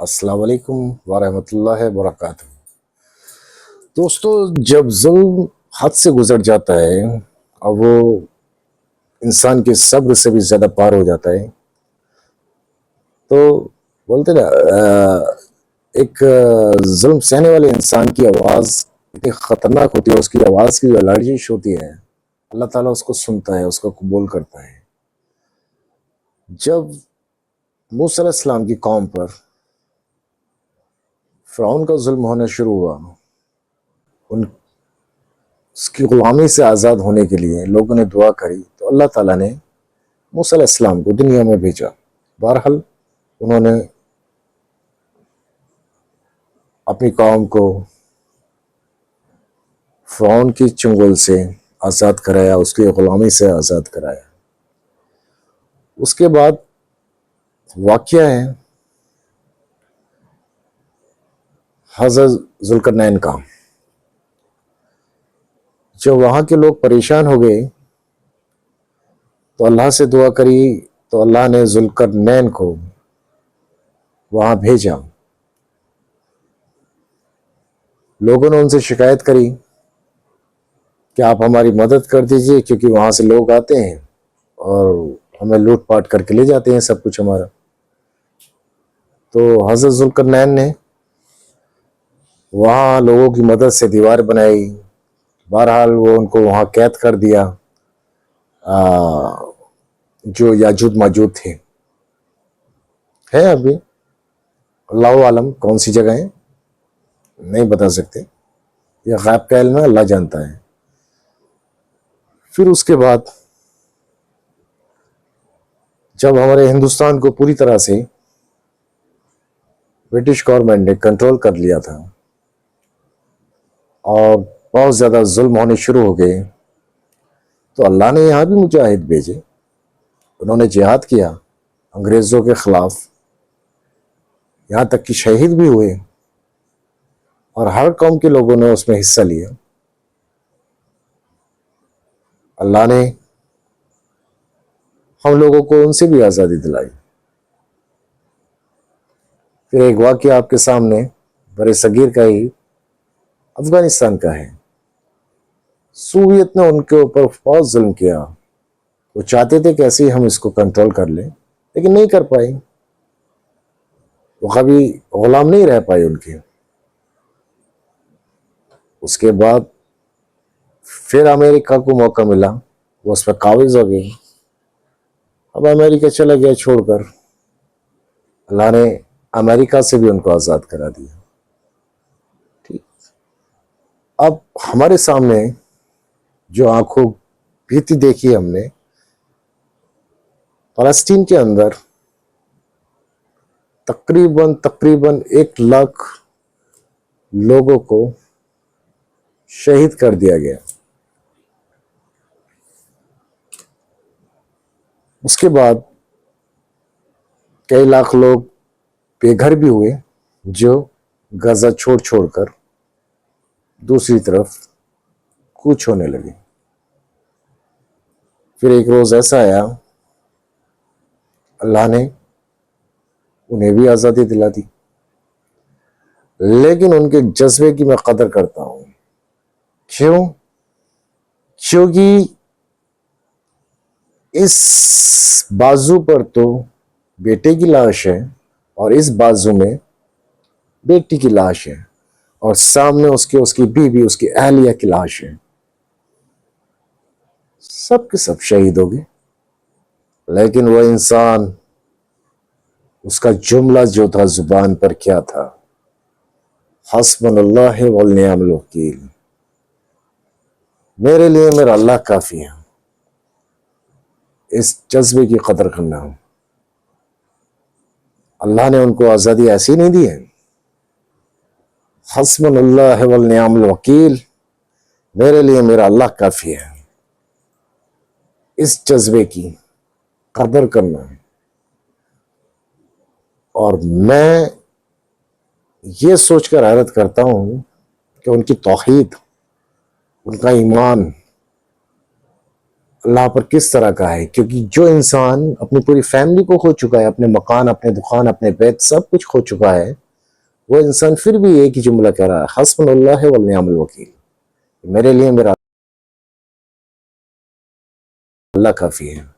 السلام علیکم ورحمۃ اللہ وبرکاتہ۔ دوستو، جب ظلم حد سے گزر جاتا ہے اور وہ انسان کے صبر سے بھی زیادہ پار ہو جاتا ہے تو بولتے نا ایک ظلم سہنے والے انسان کی آواز اتنی خطرناک ہوتی ہے، اس کی آواز کی جو لرزش ہوتی ہے اللہ تعالیٰ اس کو سنتا ہے، اس کو قبول کرتا ہے۔ جب موسیٰ علیہ السلام کی قوم پر فرعون کا ظلم ہونا شروع ہوا، اس کی غلامی سے آزاد ہونے کے لیے لوگوں نے دعا کری تو اللہ تعالیٰ نے موسیٰ علیہ السلام کو دنیا میں بھیجا۔ بہرحال انہوں نے اپنی قوم کو فرعون کی چنگل سے آزاد کرایا، اس کی غلامی سے آزاد کرایا۔ اس کے بعد واقعہ ہے حضرت ذوالقرنین کا۔ جب وہاں کے لوگ پریشان ہو گئے تو اللہ سے دعا کری تو اللہ نے ذوالقرنین کو وہاں بھیجا۔ لوگوں نے ان سے شکایت کری کہ آپ ہماری مدد کر دیجئے، کیونکہ وہاں سے لوگ آتے ہیں اور ہمیں لوٹ پاٹ کر کے لے جاتے ہیں سب کچھ ہمارا۔ تو حضرت ذوالقرنین نے وہاں لوگوں کی مدد سے دیوار بنائی۔ بہرحال وہ ان کو وہاں قید کر دیا، جو یاجوج ماجوج تھے۔ ہے ابھی اللہ عالم کون سی جگہ ہیں نہیں بتا سکتے، یہ غیب کا علم ہے، اللہ جانتا ہے۔ پھر اس کے بعد جب ہمارے ہندوستان کو پوری طرح سے برٹش گورنمنٹ نے کنٹرول کر لیا تھا اور بہت زیادہ ظلم ہونے شروع ہو گئے تو اللہ نے یہاں بھی مجاہد بھیجے۔ انہوں نے جہاد کیا انگریزوں کے خلاف، یہاں تک کہ شہید بھی ہوئے، اور ہر قوم کے لوگوں نے اس میں حصہ لیا۔ اللہ نے ہم لوگوں کو ان سے بھی آزادی دلائی۔ پھر ایک واقعہ آپ کے سامنے برے صغیر کا ہی، افغانستان کا ہے۔ سوویت نے ان کے اوپر بہت ظلم کیا، وہ چاہتے تھے کیسے ہم اس کو کنٹرول کر لیں، لیکن نہیں کر پائے، وہ کبھی غلام نہیں رہ پائے ان کے۔ اس کے بعد پھر امریکہ کو موقع ملا، وہ اس پہ قابض ہو گئی۔ اب امریکہ چلا گیا چھوڑ کر، اللہ نے امریکہ سے بھی ان کو آزاد کرا دیا۔ ٹھیک، اب ہمارے سامنے جو آنکھوں بیتی دیکھی ہم نے، فلسطین کے اندر تقریباً 1 لاکھ لوگوں کو شہید کر دیا گیا۔ اس کے بعد کئی لاکھ لوگ بے گھر بھی ہوئے، جو غزہ چھوڑ کر دوسری طرف کوچ ہونے لگے۔ پھر ایک روز ایسا آیا، اللہ نے انہیں بھی آزادی دلا دی، لیکن ان کے جذبے کی میں قدر کرتا ہوں۔ کیونکہ اس بازو پر تو بیٹے کی لاش ہے اور اس بازو میں بیٹی کی لاش ہے، اور سامنے اس کی بیوی، اس کی اہلیہ کی لاش ہے، سب کے سب شہید ہو گئے۔ لیکن وہ انسان، اس کا جملہ جو تھا زبان پر کیا تھا، حسبنا اللہ ونعم الوکیل، میرے لیے میرا اللہ کافی ہے۔ اس جذبے کی قدر کرنا ہو۔ اللہ نے ان کو آزادی ایسی نہیں دی ہے، حسبنا اللہ ونعم الوکیل، میرے لیے میرا اللہ کافی ہے۔ اس جذبے کی قدر کرنا ہے۔ اور میں یہ سوچ کر حیرت کرتا ہوں کہ ان کی توحید، ان کا ایمان اللہ پر کس طرح کا ہے، کیونکہ جو انسان اپنی پوری فیملی کو کھو چکا ہے، اپنے مکان، اپنے دکان، اپنے بیت، سب کچھ کھو چکا ہے، وہ انسان پھر بھی ایک ہی جملہ کہہ رہا ہے، حسبنا اللہ ونعم الوکیل، میرے لیے میرا اللہ کافی ہے۔